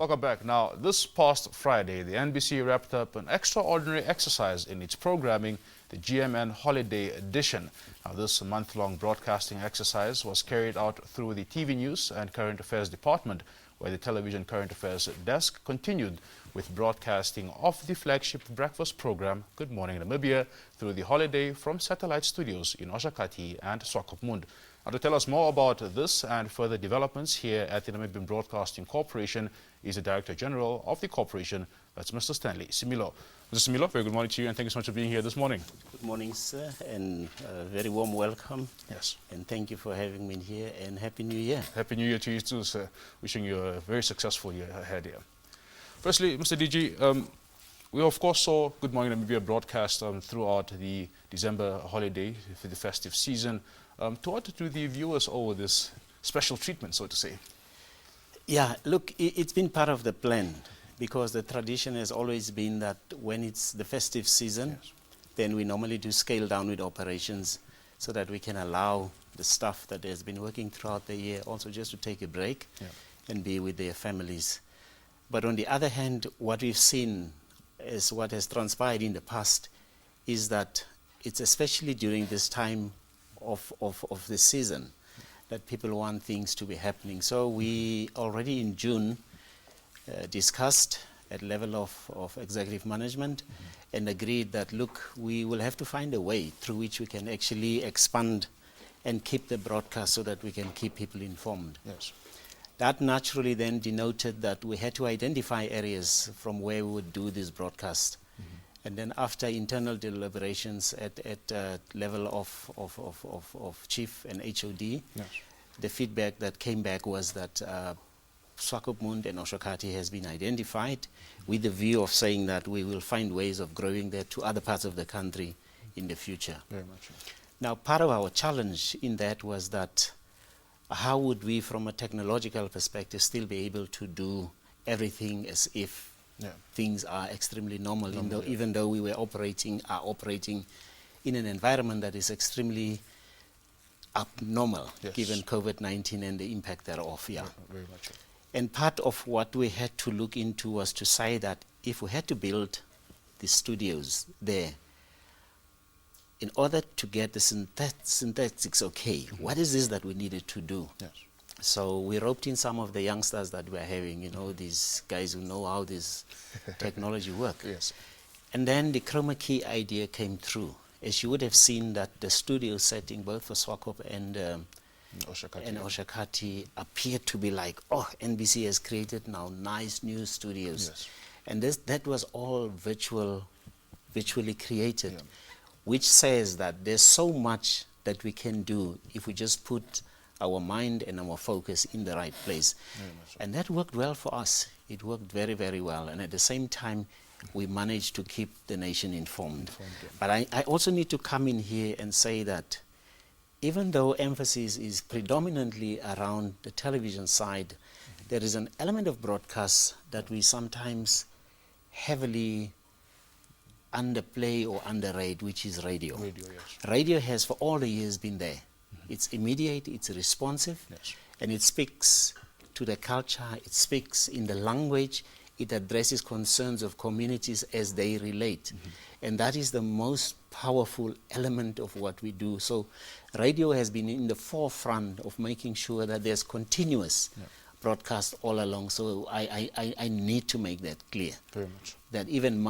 Welcome back. Now, this past Friday, the NBC wrapped up an extraordinary exercise in its programming, the GMN Holiday Edition. Now, this month-long broadcasting exercise was carried out through the TV News and Current Affairs Department, where the Television Current Affairs Desk continued with broadcasting of the flagship breakfast program, Good Morning Namibia, through the holiday from satellite studios in Oshakati and Swakopmund. Now, to tell us more about this and further developments here at the Namibian Broadcasting Corporation is the Director-General of the Corporation, that's Mr. Stanley Similo. Mr. Similo, very good morning to you and thank you so much for being here this morning. Good morning, sir, and a very warm welcome. Yes. And thank you for having me here, and Happy New Year. Happy New Year to you too, sir. Wishing you a very successful year ahead here. Firstly, Mr. DG, we of course saw Good Morning Namibia broadcast throughout the December holiday for the festive season. To what do the viewers owe this special treatment, so to say? Yeah, look, it's been part of the plan, because the tradition has always been that when it's the festive season, yes, then we normally do scale down with operations so that we can allow the staff that has been working throughout the year also just to take a break, yeah, and be with their families. But on the other hand, what we've seen is what has transpired in the past is that it's especially during this time of the season that people want things to be happening. So we already in June discussed at level of executive management, and agreed that, look, we will have to find a way through which we can actually expand and keep the broadcast so that we can keep people informed. Yes. That naturally then denoted that we had to identify areas from where we would do this broadcast. And then after internal deliberations at level of chief and HOD, yes, the feedback that came back was that Swakopmund and Oshakati has been identified with the view of saying that we will find ways of growing that to other parts of the country in the future. Very much so. Now, part of our challenge in that was that how would we, from a technological perspective, still be able to do everything as if, yeah, things are extremely normal, even though we were operating in an environment that is extremely abnormal, yes, given COVID-19 and the impact thereof. Yeah. Very much so. And part of what we had to look into was to say that if we had to build the studios there, in order to get the synthetics okay, what is this that we needed to do? Yes. So we roped in some of the youngsters that we're having, you know, these guys who know how this technology works. Yes. And then the chroma key idea came through. As you would have seen that the studio setting, both for Swakop and Oshakati, appeared to be like, oh, NBC has created now nice new studios. Yes. And that was all virtually created, yeah, which says that there's so much that we can do if we just put our mind and our focus in the right place. So. And that worked well for us. It worked very, very well. And at the same time, we managed to keep the nation informed. Yeah. But I also need to come in here and say that even though emphasis is predominantly around the television side, there is an element of broadcast that we sometimes heavily underplay or underrate, which is radio. Radio, yes. Radio has for all the years been there. It's immediate, it's responsive, yes, and it speaks to the culture, it speaks in the language, it addresses concerns of communities as they relate. And that is the most powerful element of what we do. So radio has been in the forefront of making sure that there's continuous, yeah, broadcast all along. So I need to make that clear. Very much. That even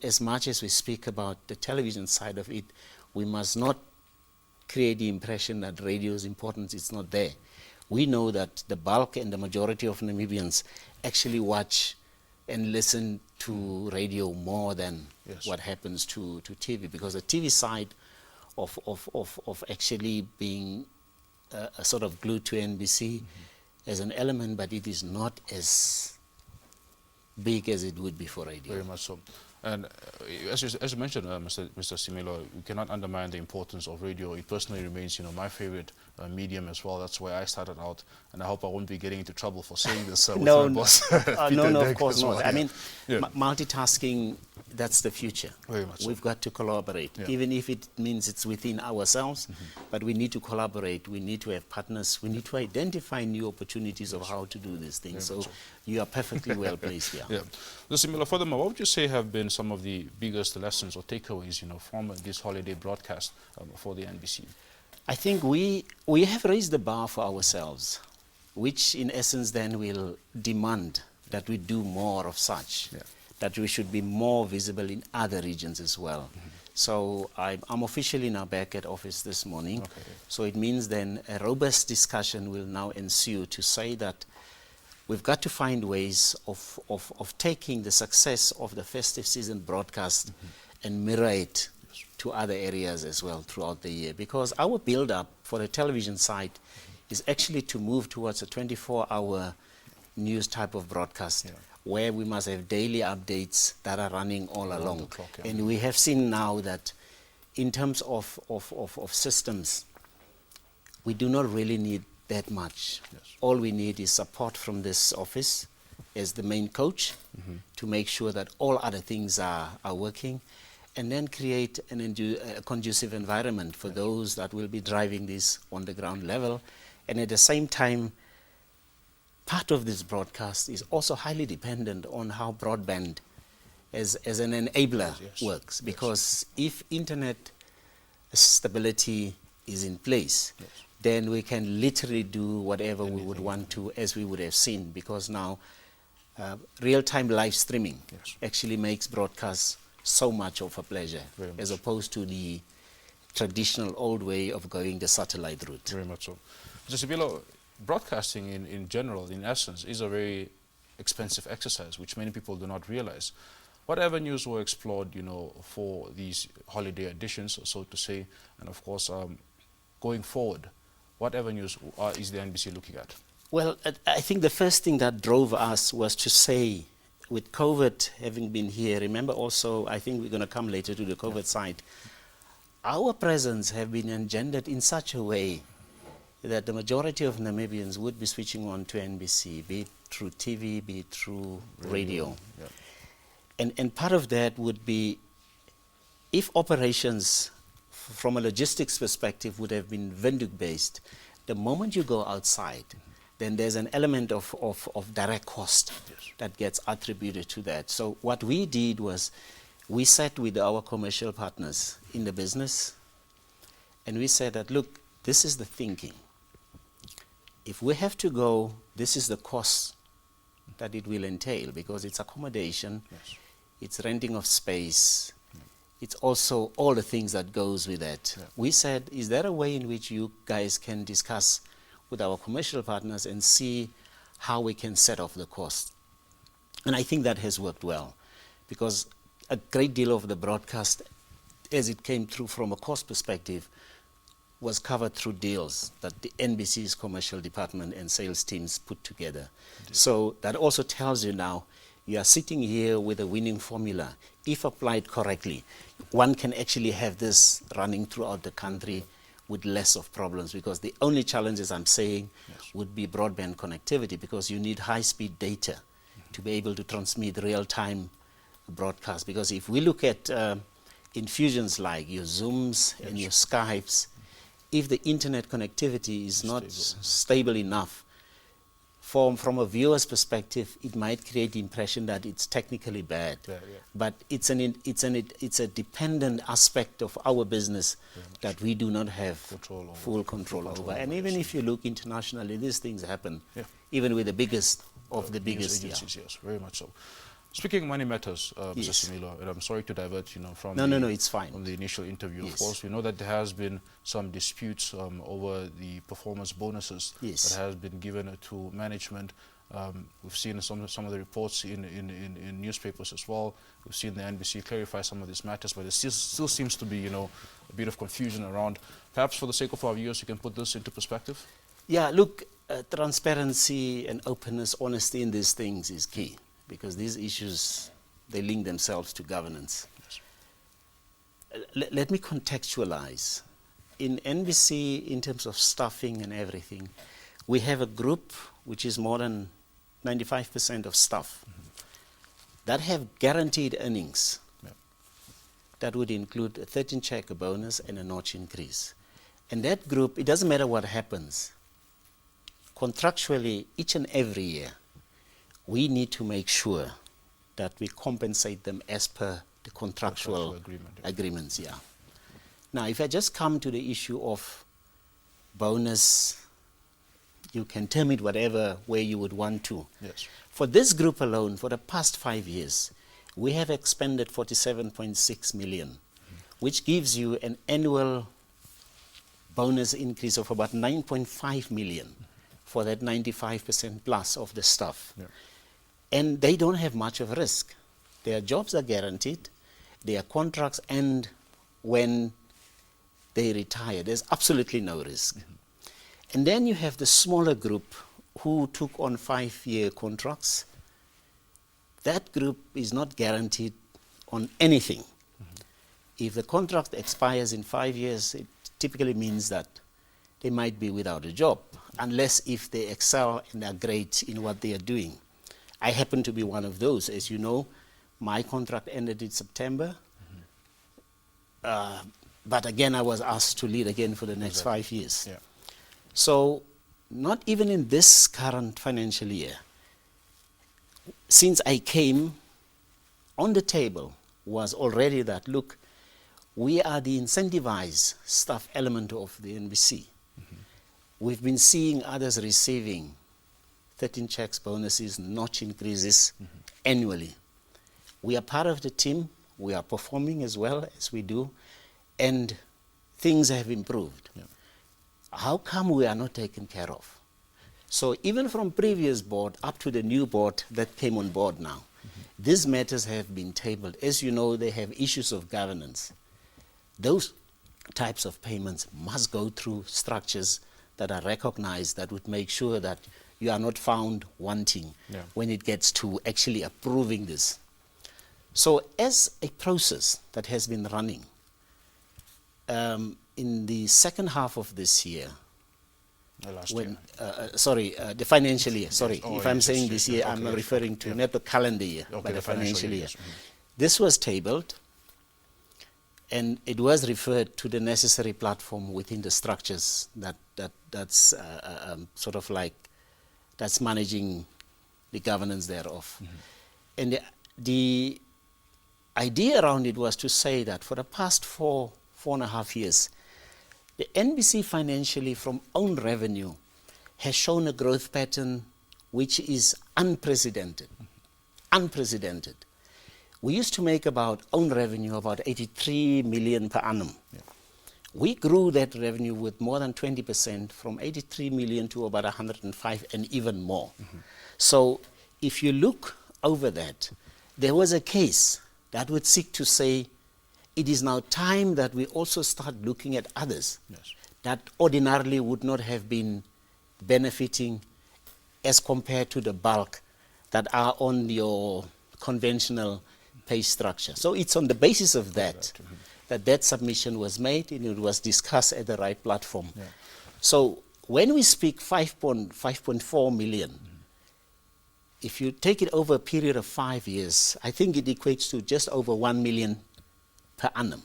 as much as we speak about the television side of it, we must not create the impression that radio's importance is not there. We know that the bulk and the majority of Namibians actually watch and listen to radio more than, yes, what happens to TV, because the TV side of actually being a sort of glued to NBC as an element, but it is not as big as it would be for radio. Very much so. And as you mentioned, Mr. Similo, we cannot undermine the importance of radio. It personally remains, you know, my favorite medium as well. That's where I started out, and I hope I won't be getting into trouble for saying this with my boss. No, of course not. I mean, yeah, multitasking that's the future. Very much so. We've got to collaborate, even if it means it's within ourselves, but we need to collaborate, we need to have partners, we need to identify new opportunities of how to do these things. So you are perfectly well placed here. Yeah. Mr. Similo, furthermore, what would you say have been some of the biggest lessons or takeaways, from this holiday broadcast for the NBC? I think we have raised the bar for ourselves, which in essence then will demand that we do more of such. That we should be more visible in other regions as well. So I'm officially now back at office this morning. So it means then a robust discussion will now ensue to say that we've got to find ways of taking the success of the festive season broadcast and mirror it to other areas as well throughout the year. Because our build-up for the television side is actually to move towards a 24-hour news type of broadcast, where we must have daily updates that are running all along. The clock, And we have seen now that in terms of systems, we do not really need that much. All we need is support from this office as the main coach to make sure that all other things are working, and then create a conducive environment for those that will be driving this on the ground level. And at the same time, part of this broadcast is also highly dependent on how broadband as an enabler works, because if internet stability is in place, then we can literally do whatever we would want to, as we would have seen, because now real-time live streaming actually makes broadcasts so much of a pleasure, as opposed to the traditional old way of going the satellite route. Very much so. Mr. Similo, broadcasting in general, in essence, is a very expensive exercise, which many people do not realize. What avenues were explored, for these holiday editions, so to say, and of course, going forward, what avenues is the NBC looking at? Well, I think the first thing that drove us was to say, with COVID having been here, remember also, I think we're going to come later to the COVID side, our presence have been engendered in such a way that the majority of Namibians would be switching on to NBC, be it through TV, be it through radio. And part of that would be, if operations from a logistics perspective would have been Windhoek-based, the moment you go outside, then there's an element of direct cost that gets attributed to that. So what we did was, we sat with our commercial partners in the business, and we said that, look, this is the thinking. If we have to go, this is the cost that it will entail, because it's accommodation, it's renting of space, it's also all the things that goes with that. We said, is there a way in which you guys can discuss with our commercial partners and see how we can set off the cost? And I think that has worked well, because a great deal of the broadcast, as it came through from a cost perspective, was covered through deals that the NBC's commercial department and sales teams put together. So that also tells you now, you are sitting here with a winning formula. If applied correctly, one can actually have this running throughout the country with less of problems, because the only challenges I'm saying would be broadband connectivity, because you need high-speed data to be able to transmit real-time broadcast. Because if we look at infusions like your Zooms and your Skypes, if the internet connectivity is not stable enough, from a viewer's perspective, it might create the impression that it's technically bad. But it's a dependent aspect of our business that we do not have full control over. And even if you look internationally, these things happen, even with the biggest of the biggest. Agencies, yes, very much so. Speaking of money matters, Mr. Similo, and I'm sorry to divert, from it's fine. From the initial interview. Of course, we know that there has been some disputes over the performance bonuses that has been given to management. We've seen some of the reports in newspapers as well. We've seen the NBC clarify some of these matters, but there still seems to be, a bit of confusion around. Perhaps for the sake of our viewers, you can put this into perspective. Yeah, look, transparency and openness, honesty in these things is key, because these issues, they link themselves to governance. Let me contextualize. In NBC, in terms of staffing and everything, we have a group which is more than 95% of staff that have guaranteed earnings that would include a 13-check bonus and a notch increase. And that group, it doesn't matter what happens, contractually, each and every year, we need to make sure that we compensate them as per the contractual agreements. Yeah. Now, if I just come to the issue of bonus, you can term it whatever way you would want to. Yes. For this group alone, for the past 5 years, we have expended 47.6 million, which gives you an annual bonus increase of about 9.5 million for that 95% plus of the staff. Yeah. And they don't have much of a risk. Their jobs are guaranteed, their contracts end when they retire. There's absolutely no risk. And then you have the smaller group who took on 5-year contracts. That group is not guaranteed on anything. If the contract expires in 5 years, it typically means that they might be without a job, unless if they excel and are great in what they are doing. I happen to be one of those. As you know, my contract ended in September. But again, I was asked to lead again for the next 5 years. Yeah. So not even in this current financial year, since I came, on the table was already that, look, we are the incentivized staff element of the NBC. We've been seeing others receiving 13 checks, bonuses, notch increases annually. We are part of the team. We are performing as well as we do, and things have improved. Yeah. How come we are not taken care of? So even from previous board up to the new board that came on board now, these matters have been tabled. As you know, they have issues of governance. Those types of payments must go through structures that are recognized, that would make sure that you are not found wanting when it gets to actually approving this. So as a process that has been running, in the second half of this year, the financial year, sorry, if I'm saying this year, I'm referring to not the calendar year, but the financial year. This was tabled, and it was referred to the necessary platform within the structures that's sort of like, that's managing the governance thereof. And the idea around it was to say that for the past 4.5 years, the NBC financially from own revenue has shown a growth pattern which is unprecedented. Unprecedented. We used to make about own revenue about 83 million per annum. We grew that revenue with more than 20%, from 83 million to about 105 and even more. So if you look over that, there was a case that would seek to say it is now time that we also start looking at others that ordinarily would not have been benefiting as compared to the bulk that are on your conventional pay structure. So it's on the basis of that that submission was made, and it was discussed at the right platform. So when we speak 5.4 million, if you take it over a period of 5 years, I think it equates to just over 1 million per annum,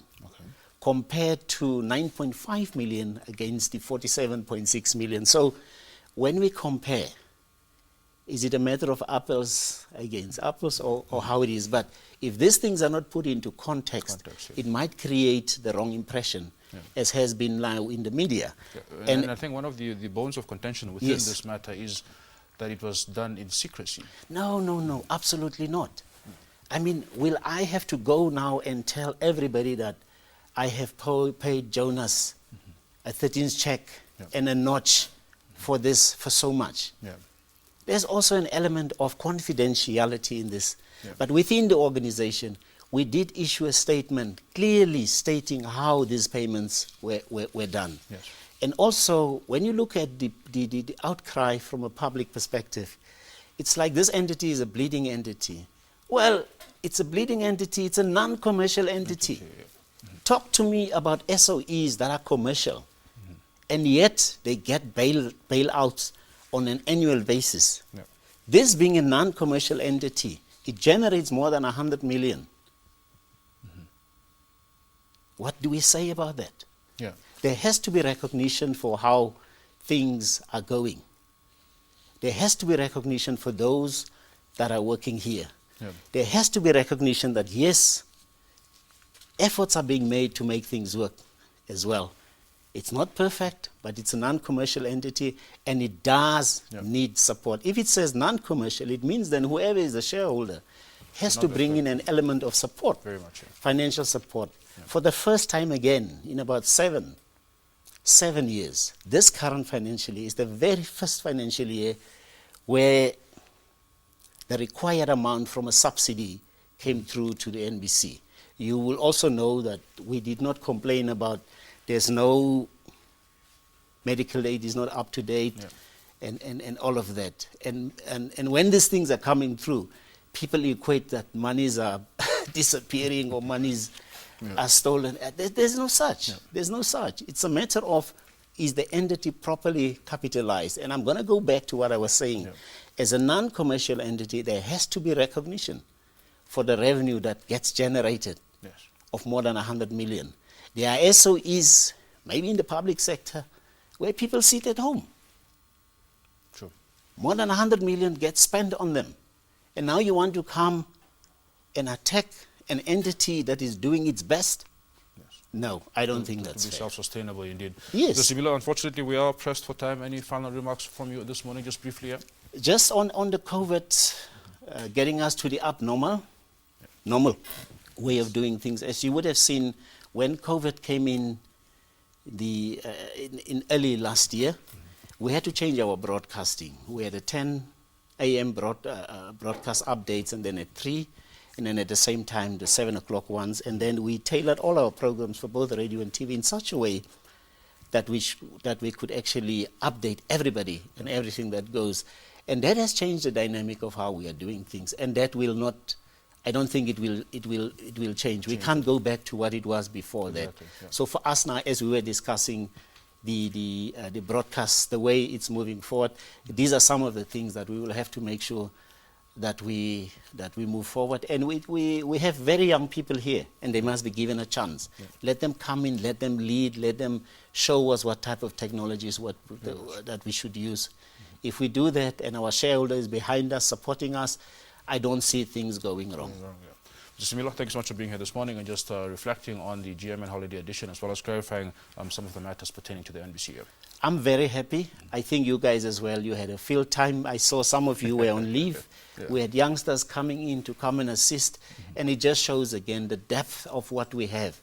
compared to 9.5 million against the 47.6 million. So when we compare, is it a matter of apples against apples, or how it is? But if these things are not put into context, it might create the wrong impression, as has been now in the media. And I think one of the bones of contention within this matter is that it was done in secrecy. No, absolutely not. I mean, will I have to go now and tell everybody that I have paid Jonas a 13th check and a notch for this, for so much? There's also an element of confidentiality in this. But within the organization, we did issue a statement clearly stating how these payments were done. And also, when you look at the outcry from a public perspective, it's like this entity is a bleeding entity. Well, it's a bleeding entity, it's a non-commercial entity. Talk to me about SOEs that are commercial, and yet they get bailouts on an annual basis. This being a non-commercial entity, it generates more than 100 million. What do we say about that? Yeah. There has to be recognition for how things are going. There has to be recognition for those that are working here. Yeah. There has to be recognition that, yes, efforts are being made to make things work as well. It's not perfect, but it's a non-commercial entity, and it does need support. If it says non-commercial, it means then whoever is a shareholder has to bring in an element of support, very much, yeah. financial support. For the first time again, in about seven years, this current financial year is the very first financial year where the required amount from a subsidy came through to the NBC. You will also know that we did not complain about there's no medical aid is not up to date, and all of that. And when these things are coming through, people equate that monies are disappearing or monies are stolen. There's no such. There's no such. It's a matter of, is the entity properly capitalized? And I'm going to go back to what I was saying. As a non-commercial entity, there has to be recognition for the revenue that gets generated of more than 100 million. There are SOEs, maybe in the public sector, where people sit at home. True. More than 100 million gets spent on them. And now you want to come and attack an entity that is doing its best? No, I don't think that's to be fair. self-sustainable indeed. Yes. Mr. Similo, unfortunately, we are pressed for time. Any final remarks from you this morning, just briefly? Yeah? Just on the COVID, getting us to the normal way of doing things. As you would have seen, when COVID came in in early last year, we had to change our broadcasting. We had a 10 a.m. broadcast updates, and then at 3, and then at the same time the 7 o'clock ones, and then we tailored all our programs for both radio and TV in such a way that we could actually update everybody and everything that goes. And that has changed the dynamic of how we are doing things, and that will not, I don't think it will change. We can't go back to what it was before that. So for us now, as we were discussing the broadcast, the way it's moving forward, these are some of the things that we will have to make sure that we move forward. And we have very young people here, and they must be given a chance. Let them come in, let them lead, let them show us what type of technologies that we should use. If we do that, and our shareholders behind us, supporting us, I don't see things going wrong. Mr. Similo, thank you so much for being here this morning and just reflecting on the GMN Holiday Edition, as well as clarifying some of the matters pertaining to the NBC area. I'm very happy. I think you guys as well, you had a field time. I saw some of you were on leave. We had youngsters coming in to come and assist, and it just shows again the depth of what we have.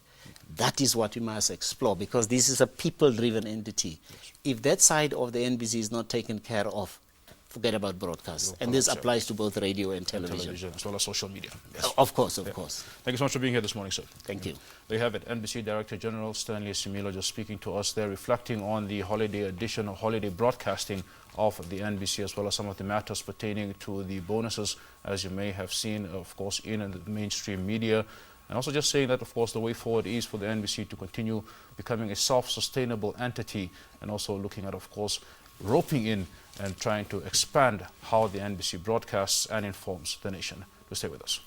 That is what we must explore, because this is a people-driven entity. If that side of the NBC is not taken care of, forget about broadcast. And this applies to both radio and television. As well as social media. Of course, of course. Thank you so much for being here this morning, sir. Thank you. There you have it, NBC Director-General Stanley Similo just speaking to us there, reflecting on the holiday edition or holiday broadcasting of the NBC, as well as some of the matters pertaining to the bonuses, as you may have seen, of course, in the mainstream media. And also just saying that, of course, the way forward is for the NBC to continue becoming a self-sustainable entity, and also looking at, of course, roping in and trying to expand how the NBC broadcasts and informs the nation. Do stay with us.